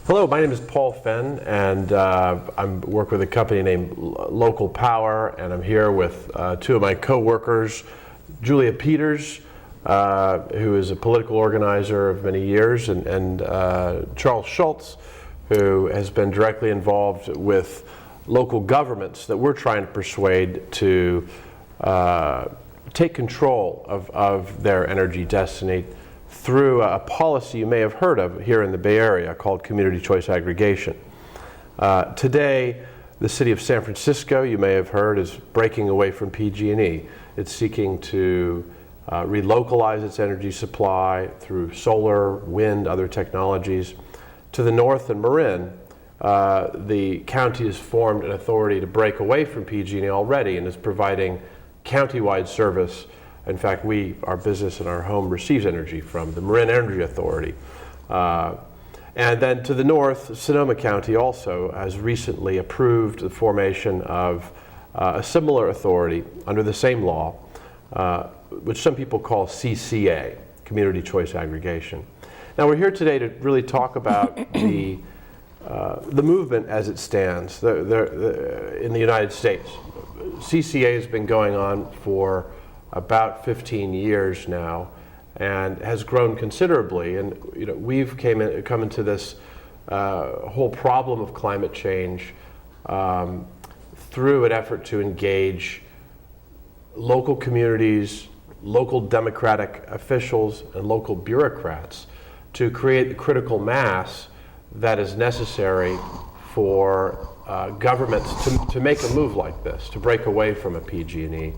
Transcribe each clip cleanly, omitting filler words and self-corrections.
Hello, my name is Paul Fenn, and I work with a company named Local Power, and I'm here with two of my co-workers, Julia Peters, who is a political organizer of many years, and Charles Schultz, who has been directly involved with local governments that we're trying to persuade to take control of their energy destiny through a policy you may have heard of here in the Bay Area called community choice aggregation. Today, the city of San Francisco, you may have heard, is breaking away from PG&E. It's seeking to relocalize its energy supply through solar, wind, other technologies. To the north in Marin, the county has formed an authority to break away from PG&E already and is providing county-wide service. In fact, our business and our home receives energy from the Marin Energy Authority. And then to the north, Sonoma County also has recently approved the formation of a similar authority under the same law, which some people call CCA, Community Choice Aggregation. Now we're here today to really talk about the movement as it stands in the United States. CCA has been going on for about 15 years now and has grown considerably, and we've come into this whole problem of climate change through an effort to engage local communities, local democratic officials, and local bureaucrats to create the critical mass that is necessary for governments to make a move like this, to break away from a PG&E.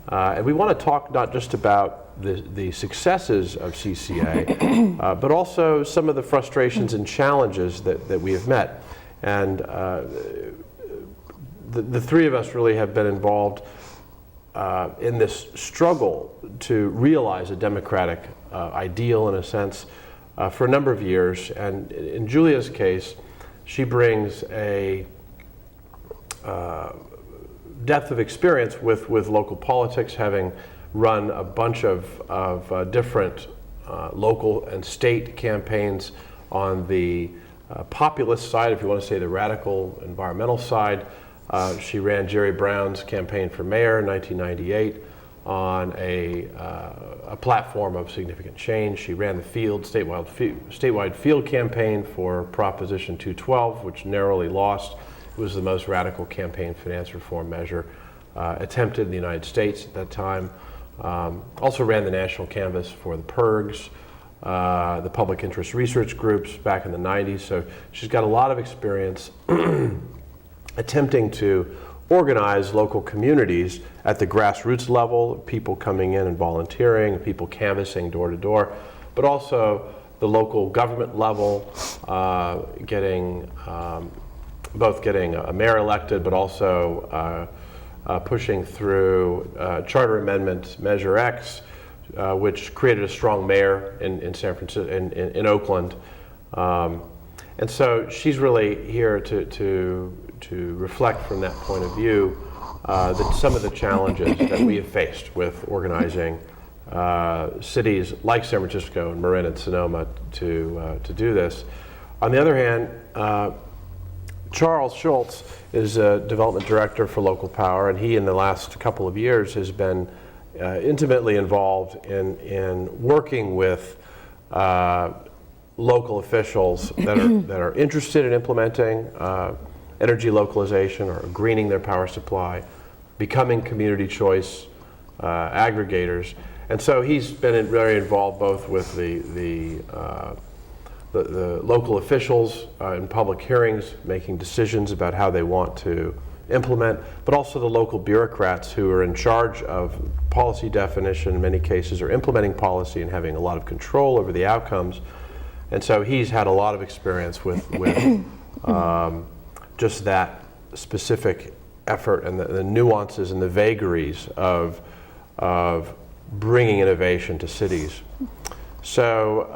And we want to talk not just about the successes of CCA, but also some of the frustrations and challenges that we have met. And the three of us really have been involved in this struggle to realize a democratic ideal, in a sense, for a number of years. And in Julia's case, she brings a depth of experience with local politics, having run a bunch of different local and state campaigns on the populist side, if you want to say the radical environmental side. She ran Jerry Brown's campaign for mayor in 1998 on a platform of significant change. She ran the statewide field campaign for Proposition 212, which narrowly lost. It was the most radical campaign finance reform measure attempted in the United States at that time. Also ran the national canvass for the PIRGs, the public interest research groups back in the 90s. So she's got a lot of experience attempting to organize local communities at the grassroots level, people coming in and volunteering, people canvassing door to door, but also the local government level, getting a mayor elected, but also pushing through Charter Amendment Measure X, which created a strong mayor in San Francisco, in Oakland. And so she's really here to reflect from that point of view some of the challenges that we have faced with organizing cities like San Francisco and Marin and Sonoma to do this. On the other hand, Charles Schultz is a development director for Local Power, and he in the last couple of years has been intimately involved in working with local officials that are interested in implementing energy localization or greening their power supply, becoming community choice aggregators. And so he's been very involved both with the local officials in public hearings, making decisions about how they want to implement, but also the local bureaucrats who are in charge of policy definition in many cases, or implementing policy and having a lot of control over the outcomes. And so he's had a lot of experience with just that specific effort and the nuances and the vagaries of bringing innovation to cities. So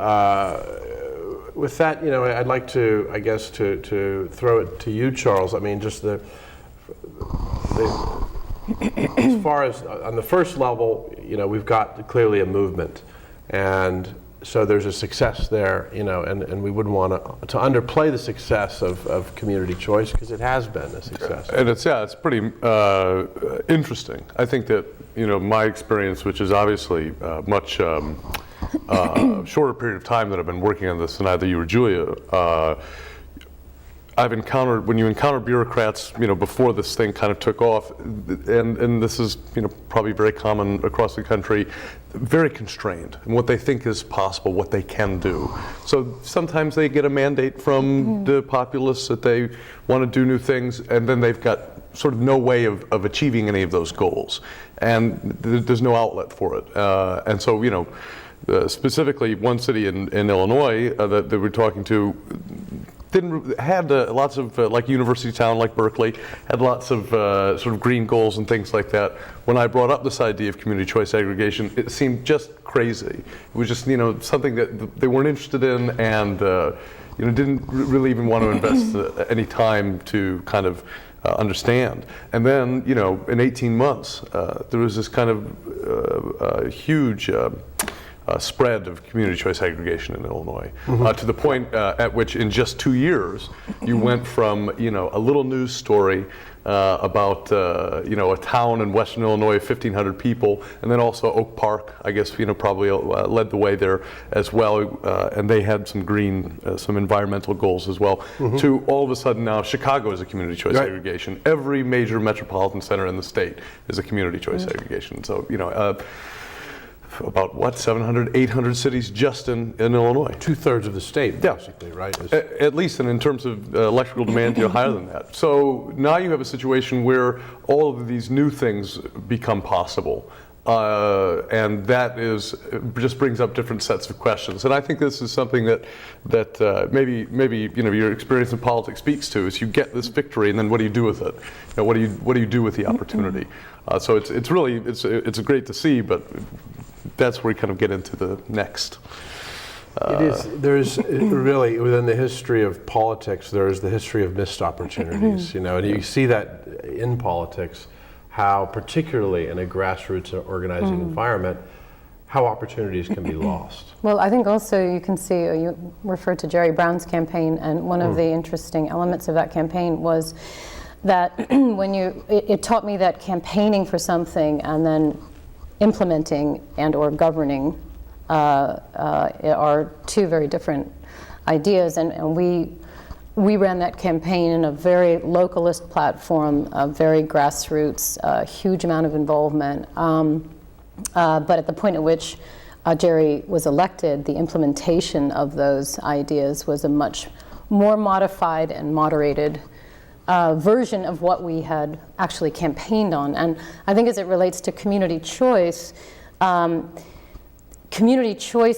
with that, I'd like to, I guess, to throw it to you, Charles. I mean, just as far as on the first level, we've got clearly a movement, and So there's a success there, and we wouldn't want to underplay the success of community choice, because it has been a success. And it's pretty interesting. I think that, my experience, which is obviously much shorter period of time that I've been working on this than either you or Julia, I've encountered, when you encounter bureaucrats, before this thing kind of took off, and this is, probably very common across the country, very constrained in what they think is possible, what they can do. So sometimes they get a mandate from the populace that they want to do new things, and then they've got sort of no way of achieving any of those goals, and there's no outlet for it. And so, specifically one city in Illinois that we're talking to had lots of, like University Town, like Berkeley, had lots of sort of green goals and things like that. When I brought up this idea of community choice aggregation, it seemed just crazy. It was just, something that they weren't interested in, and didn't really even want to invest any time to kind of understand. And then, in 18 months, there was this kind of huge spread of community choice aggregation in Illinois, to the point at which in just 2 years, you went from, a little news story about, a town in Western Illinois of 1,500 people, and then also Oak Park, I guess, probably led the way there as well, and they had some green, some environmental goals as well, to all of a sudden now Chicago is a community choice aggregation. Every major metropolitan center in the state is a community choice aggregation. So, about 700, 800 cities just in Illinois. 2/3 of the state, basically, right? At least, and in terms of electrical demand, higher than that. So now you have a situation where all of these new things become possible. And that just brings up different sets of questions. And I think this is something that maybe your experience in politics speaks to, is you get this victory, and then what do you do with it? What do you do with the opportunity? So it's really great to see, but that's where we kind of get into the next. It is. There's really, within the history of politics, there's the history of missed opportunities. And you see that in politics, how particularly in a grassroots organizing environment, how opportunities can be lost. Well, I think also you can see, you referred to Jerry Brown's campaign, and one of the interesting elements of that campaign was that it taught me that campaigning for something and then implementing and or governing are two very different ideas, and we ran that campaign in a very localist platform, a very grassroots, huge amount of involvement, but at the point at which Jerry was elected, the implementation of those ideas was a much more modified and moderated version of what we had actually campaigned on. And I think as it relates to community choice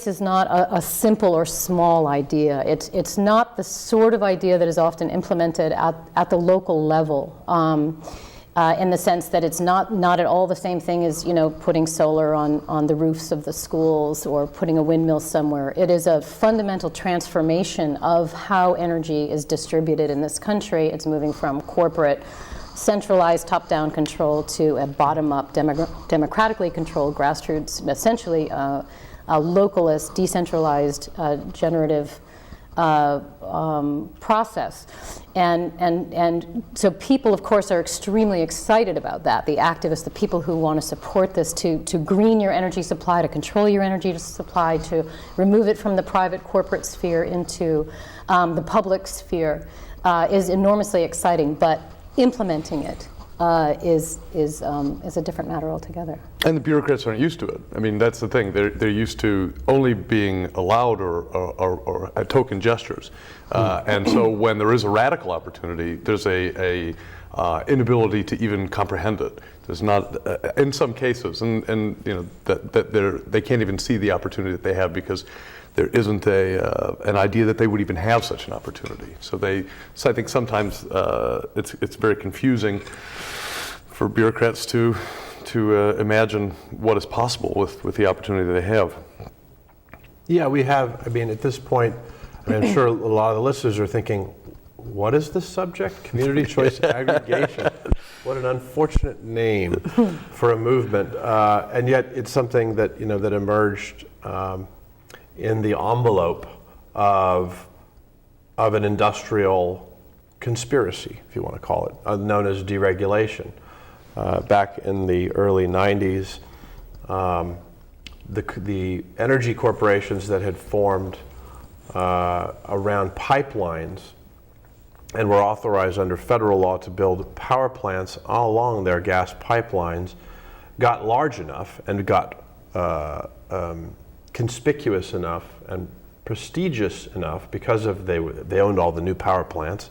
is not a simple or small idea. It's not the sort of idea that is often implemented at the local level, in the sense that it's not at all the same thing as putting solar on the roofs of the schools or putting a windmill somewhere. It is a fundamental transformation of how energy is distributed in this country. It's moving from corporate centralized top-down control to a bottom-up democratically controlled grassroots, essentially a localist, decentralized, generative process. And so people, of course, are extremely excited about that. The activists, the people who want to support this, to green your energy supply, to control your energy supply, to remove it from the private corporate sphere into the public sphere is enormously exciting. But implementing it is a different matter altogether. And the bureaucrats aren't used to it. I mean, that's the thing. They're used to only being allowed or token gestures. And so when there is a radical opportunity, there's a inability to even comprehend it. There's not, in some cases, and that they can't even see the opportunity that they have because there isn't an idea that they would even have such an opportunity. So I think sometimes it's very confusing for bureaucrats to imagine what is possible with the opportunity that they have. Yeah, we have. I mean, at this point, I'm sure a lot of the listeners are thinking, what is the subject? Community choice aggregation. What an unfortunate name for a movement, and yet it's something that that emerged in the envelope of an industrial conspiracy, if you want to call it, known as deregulation. Back in the early 90s, the energy corporations that had formed around pipelines and were authorized under federal law to build power plants all along their gas pipelines got large enough and got conspicuous enough and prestigious enough because of they owned all the new power plants,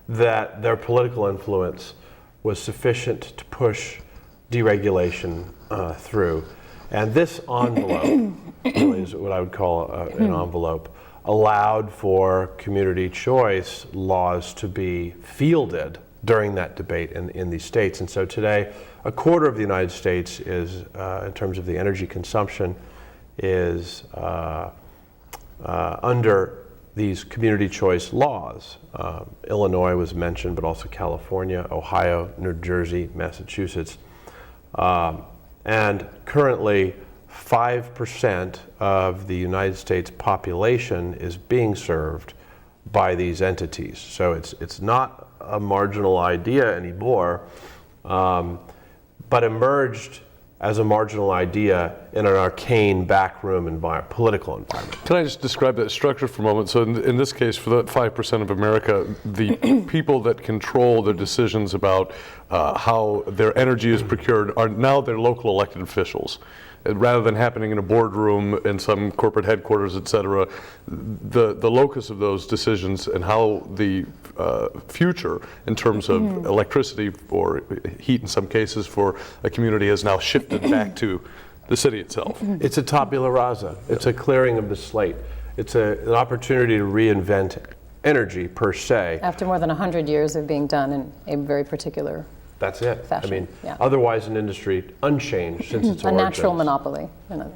that their political influence was sufficient to push deregulation through. And this envelope, really is what I would call an envelope, allowed for community choice laws to be fielded during that debate in these states. And so today, a quarter of the United States is, in terms of the energy consumption, is under these community choice laws. Illinois was mentioned, but also California, Ohio, New Jersey, Massachusetts. And currently, 5% of the United States population is being served by these entities. So it's not a marginal idea anymore, but emerged as a marginal idea in an arcane backroom political environment. Can I just describe that structure for a moment? So in this case, for that 5% of America, the people that control the decisions about how their energy is procured are now their local elected officials. Rather than happening in a boardroom in some corporate headquarters, et cetera, the locus of those decisions and how the future in terms of electricity or heat in some cases for a community has now shifted back to the city itself. It's a tabula rasa. It's a clearing of the slate. It's an opportunity to reinvent energy per se. After more than 100 years of being done in a very particular That's it. fashion. I mean, yeah. Otherwise an industry unchanged since its A origins. natural monopoly.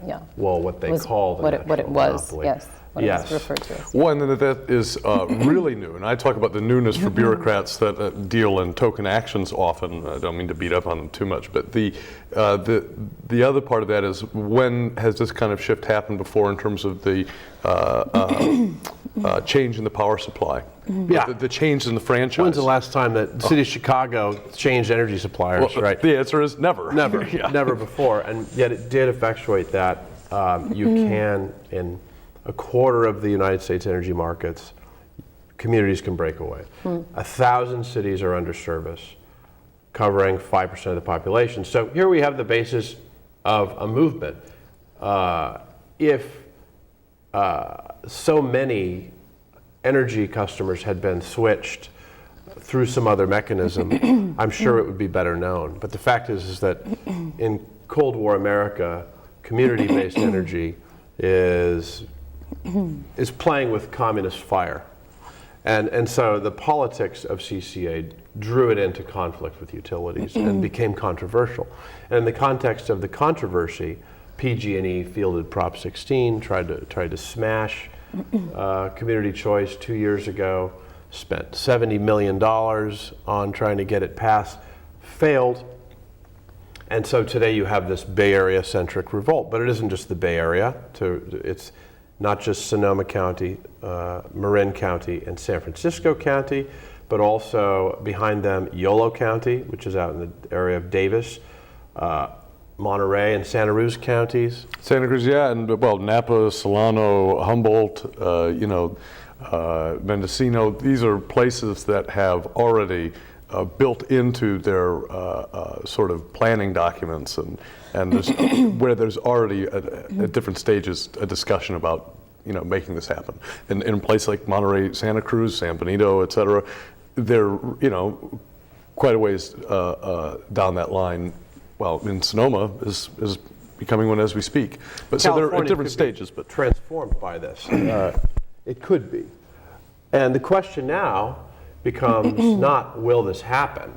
Yeah. Well, what they Was call the what it natural was, monopoly. yes. What Yes. it was referred to as. One that is really new, and I talk about the newness for bureaucrats that deal in token actions often. I don't mean to beat up on them too much, but the other part of that is, when has this kind of shift happened before in terms of the change in the power supply? Yeah. The change in the franchise. When's the last time that the city of Chicago changed energy suppliers, right? The answer is never. Never, Yeah. never before, and yet it did effectuate that. You can, in a quarter of the United States energy markets, communities can break away. 1,000 cities are under service, covering 5% of the population. So here we have the basis of a movement. If so many energy customers had been switched through some other mechanism, I'm sure it would be better known. But the fact is that in Cold War America, community-based energy is playing with communist fire. And so the politics of CCA drew it into conflict with utilities and became controversial. And in the context of the controversy, PG&E fielded Prop 16, tried to smash community choice 2 years ago, spent $70 million on trying to get it passed, failed. And so today you have this Bay Area-centric revolt, but it isn't just the Bay Area. It's not just Sonoma County, Marin County, and San Francisco County, but also behind them Yolo County, which is out in the area of Davis, Monterey and Santa Cruz counties. Santa Cruz, yeah, and well, Napa, Solano, Humboldt, Mendocino. These are places that have already built into their sort of planning documents, and there's, where there's already at different stages a discussion about making this happen. In a place like Monterey, Santa Cruz, San Benito, et cetera, they're quite a ways down that line. Well, in Sonoma is becoming one as we speak. But so they're at different stages. But transformed by this, it could be. And the question now becomes not will this happen?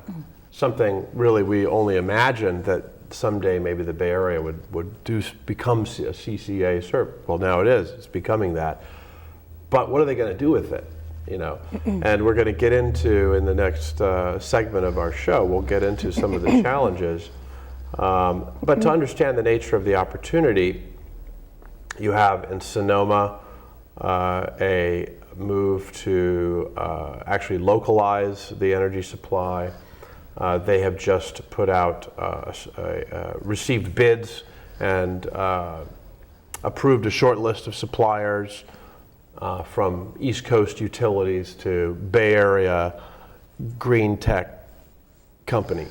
Something really we only imagined that someday maybe the Bay Area would become a CCA service. Well, now it is. It's becoming that. But what are they going to do with it? And we're going to get into, in the next segment of our show, we'll get into some of the challenges. But to understand the nature of the opportunity, You have in Sonoma a move to actually localize the energy supply. They have just put out, received bids and approved a short list of suppliers from East Coast utilities to Bay Area green tech company.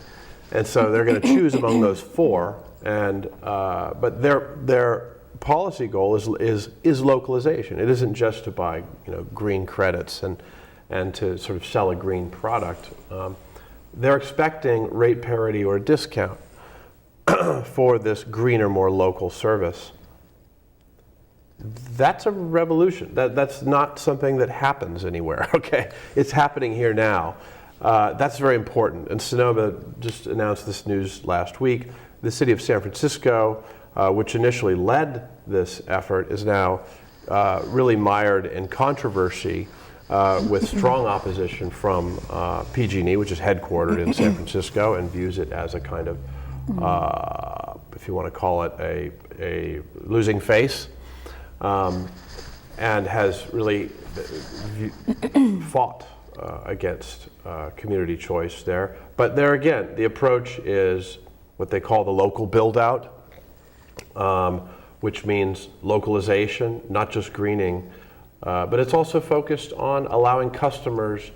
And so they're going to choose among those four, and but their policy goal is localization. It isn't just to buy green credits and to sort of sell a green product. They're expecting rate parity or a discount for this greener, more local service. That's a revolution. That's not something that happens anywhere, okay? It's happening here now. That's very important. And Sonoma just announced this news last week. The city of San Francisco, which initially led this effort, is now really mired in controversy with strong opposition from PG&E, which is headquartered in San Francisco and views it as a kind of, if you want to call it a losing face. And has really fought against community choice there. But there again, the approach is what they call the local build-out, which means localization, not just greening, but it's also focused on allowing customers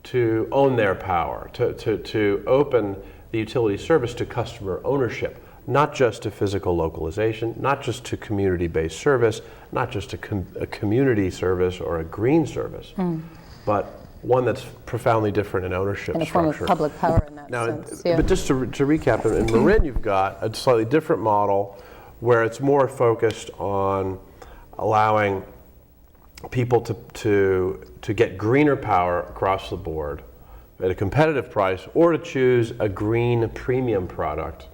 to own their power, to open the utility service to customer ownership. Not just to physical localization, not just to community-based service, not just a community service or a green service, but one that's profoundly different in ownership in a structure. form of public power in that sense. Yeah. But just to recap, in Marin you've got a slightly different model where it's more focused on allowing people to get greener power across the board at a competitive price, or to choose a green premium product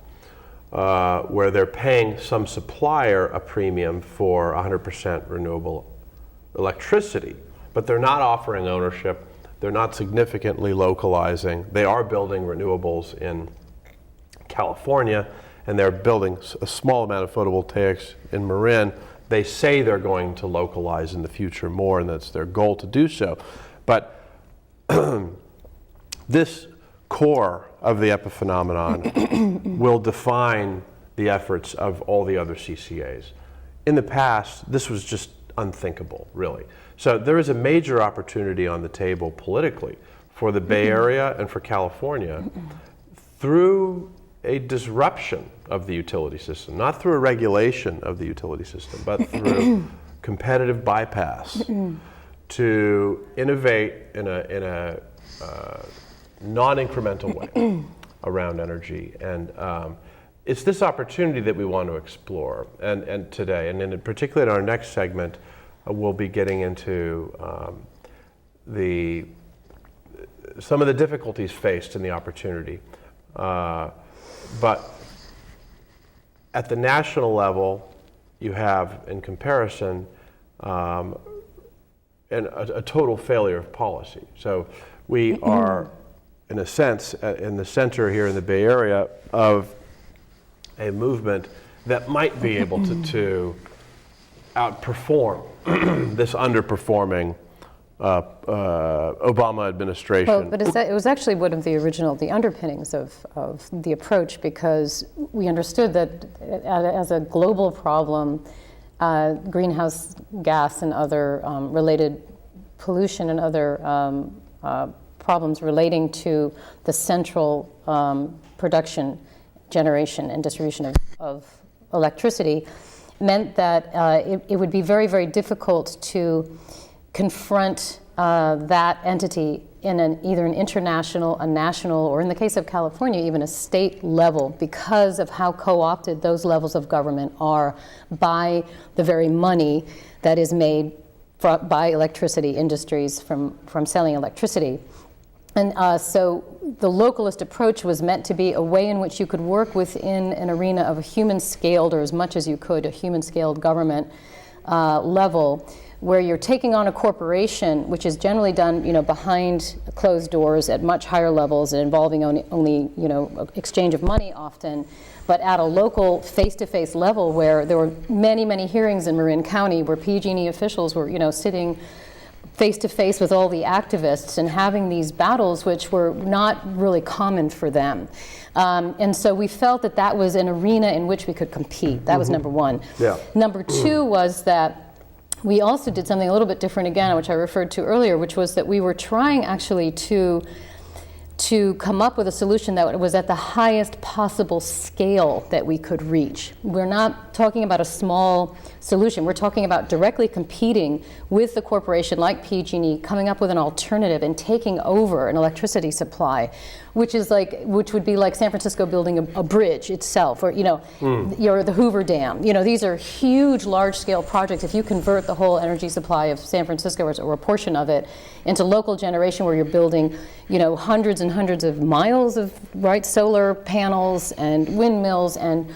where they're paying some supplier a premium for 100% renewable electricity, but they're not offering ownership, they're not significantly localizing. They are building renewables in California, and they're building a small amount of photovoltaics in Marin. They say they're going to localize in the future more, and that's their goal to do so. But this core of the epiphenomenon will define the efforts of all the other CCAs. In the past, this was just unthinkable, really. So there is a major opportunity on the table politically for the Bay Area and for California through a disruption of the utility system, not through a regulation of the utility system, but through competitive bypass to innovate in a non-incremental way around energy. And it's this opportunity that we want to explore and today. And in particular in our next segment, we'll be getting into some of the difficulties faced in the opportunity. But at the national level, you have, in comparison, a total failure of policy. So we are, in a sense, in the center here in the Bay Area of a movement that might be able to outperform this underperforming Obama administration. Well, but it was actually one of the underpinnings of the approach, because we understood that as a global problem, greenhouse gas and other related pollution and other problems relating to the central production, generation, and distribution of electricity meant that it would be very, very difficult to confront that entity in either an international, a national, or in the case of California, even a state level, because of how co-opted those levels of government are by the very money that is made by electricity industries from selling electricity. And so the localist approach was meant to be a way in which you could work within an arena of a human-scaled, or as much as you could, a human-scaled government level, where you're taking on a corporation, which is generally done, behind closed doors at much higher levels and involving only exchange of money often, but at a local face-to-face level where there were many, many hearings in Marin County where PG&E officials were, sitting face-to-face with all the activists and having these battles which were not really common for them. And so we felt that that was an arena in which we could compete. That was number one. Yeah. Number two was that we also did something a little bit different again, which I referred to earlier, which was that we were trying actually to come up with a solution that was at the highest possible scale that we could reach. We're not talking about a small solution. We're talking about directly competing with the corporation like PG&E, coming up with an alternative and taking over an electricity supply, which would be like San Francisco building a bridge itself, or the Hoover Dam. These are huge, large-scale projects. If you convert the whole energy supply of San Francisco or a portion of it into local generation, where you're building, hundreds and hundreds of miles of solar panels and windmills and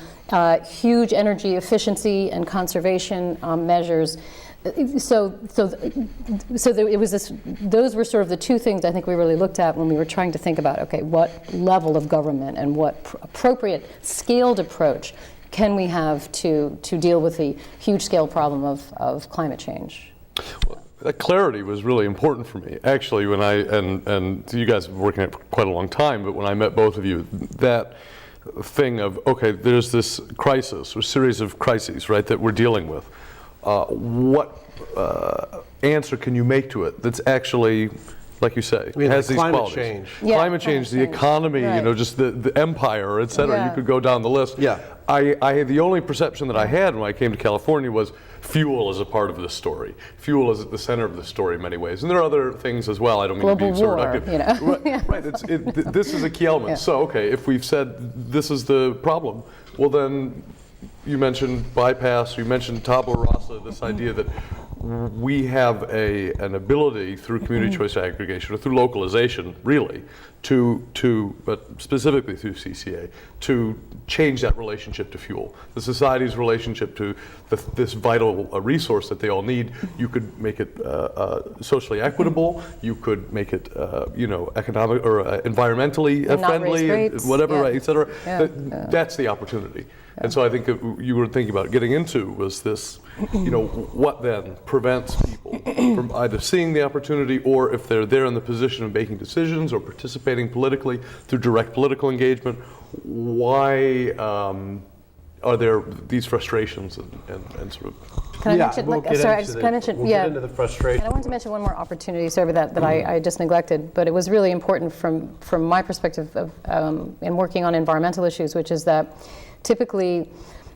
huge energy efficiency and conservation measures. So it was this. Those were sort of the two things I think we really looked at when we were trying to think about, okay, what level of government and what appropriate scaled approach can we have to deal with the huge scale problem of climate change. Well, that clarity was really important for me. Actually, when and you guys have been working at it quite a long time, but when I met both of you, that thing of, okay, there's this crisis or series of crises, right, that we're dealing with. What answer can you make to it that's actually, like you say, has these climate qualities? Change. Yeah, Climate change, the economy, right. Just the empire, et cetera. Yeah. You could go down the list. Yeah. I had the only perception that I had when I came to California was fuel is a part of this story. Fuel is at the center of the story in many ways. And there are other things as well. I don't mean Global to be so war, reductive. Right. This is a key element. Yeah. So, okay, if we've said this is the problem, well then, you mentioned bypass, you mentioned tabula rasa, this idea that we have an ability through community choice aggregation, or through localization, really, but specifically through CCA, to change that relationship to fuel. The society's relationship to this vital resource that they all need. You could make it socially equitable. You could make it, economic or environmentally friendly, rates. whatever, Yeah. right, et cetera. Yeah. That's the opportunity. And so I think that you were thinking about getting into was this, what then prevents people from either seeing the opportunity, or if they're there in the position of making decisions or participating politically through direct political engagement, why are there these frustrations and sort of... Can I mention, we'll get into the frustration. And I wanted to mention one more opportunity, sorry about that I just neglected, but it was really important from my perspective of in working on environmental issues, which is that typically,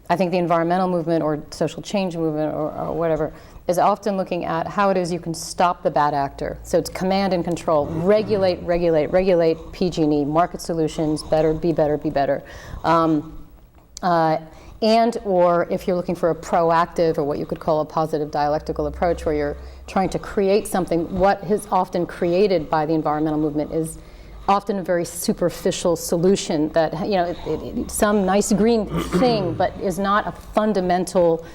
I think the environmental movement or social change movement or whatever is often looking at how it is you can stop the bad actor. So it's command and control, regulate PG&E, market solutions, be better. And or if you're looking for a proactive or what you could call a positive dialectical approach where you're trying to create something, what is often created by the environmental movement is often a very superficial solution that, some nice green thing, but is not a fundamental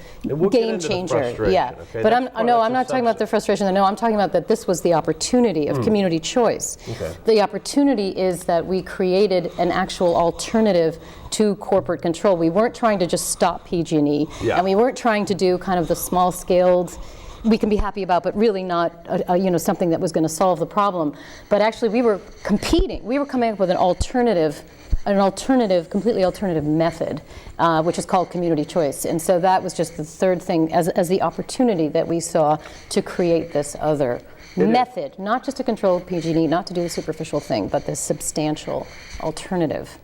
game changer. Yeah, okay? But I'm not talking about the frustration. No, I'm talking about that this was the opportunity of community choice. Okay. The opportunity is that we created an actual alternative to corporate control. We weren't trying to just stop PG&E, and we weren't trying to do kind of the small-scaled. We can be happy about, but really not, something that was going to solve the problem. But actually, we were competing. We were coming up with an completely alternative method, which is called community choice. And so that was just the third thing as the opportunity that we saw to create this other method, not just to control PG&E, not to do the superficial thing, but this substantial alternative,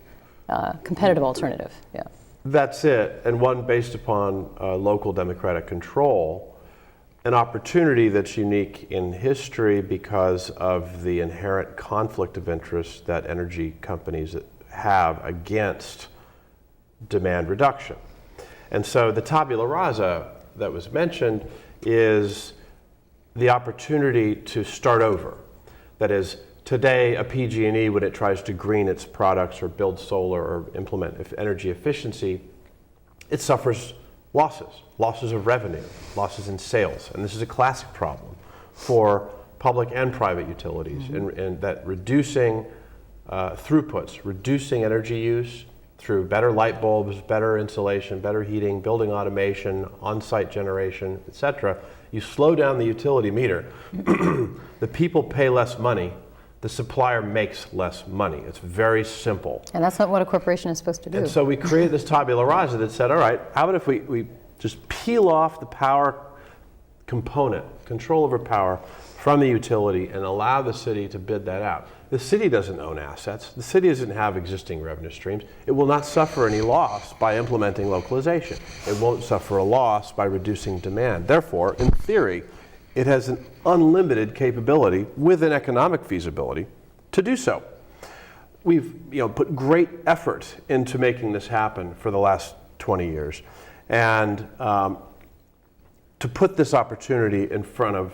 competitive alternative. Yeah. That's it, and one based upon local democratic control. An opportunity that's unique in history because of the inherent conflict of interest that energy companies have against demand reduction. And so the tabula rasa that was mentioned is the opportunity to start over. That is, today a PG&E, when it tries to green its products or build solar or implement energy efficiency, it suffers losses of revenue, losses in sales. And this is a classic problem for public and private utilities, and that reducing throughputs, reducing energy use through better light bulbs, better insulation, better heating, building automation, on-site generation, etc. You slow down the utility meter, the people pay less money, the supplier makes less money. It's very simple. And that's not what a corporation is supposed to do. And so we created this tabula rasa that said, all right, how about if we just peel off the power component, control over power, from the utility and allow the city to bid that out. The city doesn't own assets. The city doesn't have existing revenue streams. It will not suffer any loss by implementing localization. It won't suffer a loss by reducing demand. Therefore, in theory, it has an unlimited capability with an economic feasibility to do so. We've put great effort into making this happen for the last 20 years. And to put this opportunity in front of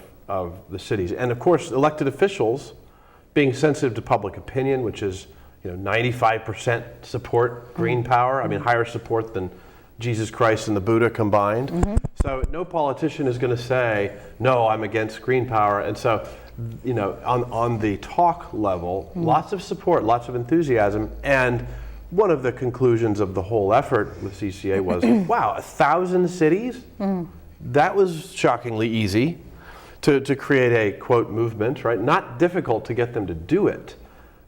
the cities. And of course, elected officials, being sensitive to public opinion, which is 95% support green power, I mean higher support than Jesus Christ and the Buddha combined. So no politician is going to say, no, I'm against green power. And so, on the talk level, lots of support, lots of enthusiasm. And one of the conclusions of the whole effort with CCA was, wow, 1,000 cities? That was shockingly easy to create a, quote, movement, right? Not difficult to get them to do it.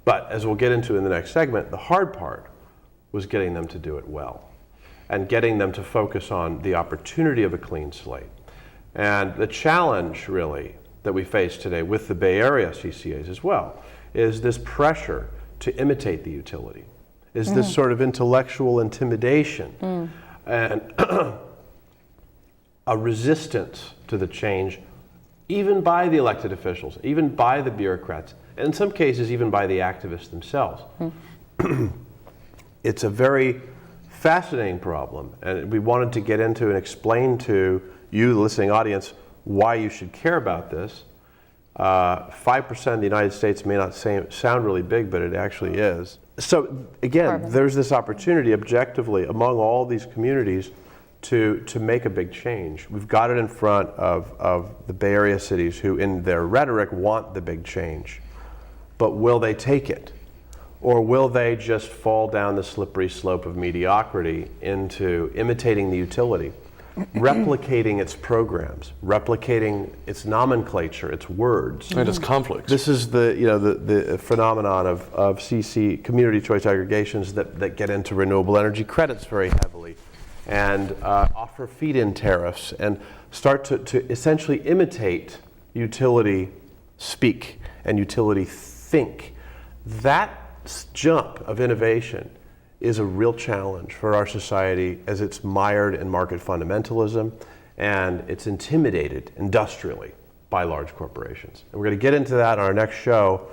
But as we'll get into in the next segment, the hard part was getting them to do it well and getting them to focus on the opportunity of a clean slate. And the challenge, really, that we face today with the Bay Area CCAs as well is this pressure to imitate the utility, is this sort of intellectual intimidation and a resistance to the change, even by the elected officials, even by the bureaucrats, and in some cases even by the activists themselves. It's a very fascinating problem, and we wanted to get into and explain to you, the listening audience, why you should care about this. 5% of the United States may not sound really big, but it actually is. So again, there's this opportunity objectively among all these communities to make a big change. We've got it in front of the Bay Area cities who in their rhetoric want the big change. But will they take it? Or will they just fall down the slippery slope of mediocrity into imitating the utility, replicating its programs, replicating its nomenclature, its words? And its conflicts. This is the phenomenon of community choice aggregations that get into renewable energy credits very heavily, and offer feed-in tariffs and start to essentially imitate utility speak and utility think. That jump of innovation is a real challenge for our society as it's mired in market fundamentalism and it's intimidated industrially by large corporations. And we're going to get into that on our next show,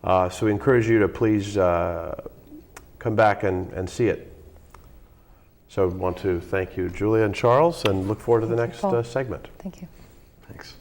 so we encourage you to please come back and see it. So I want to thank you, Julia and Charles, and look forward to the next segment. Thank you. Thanks.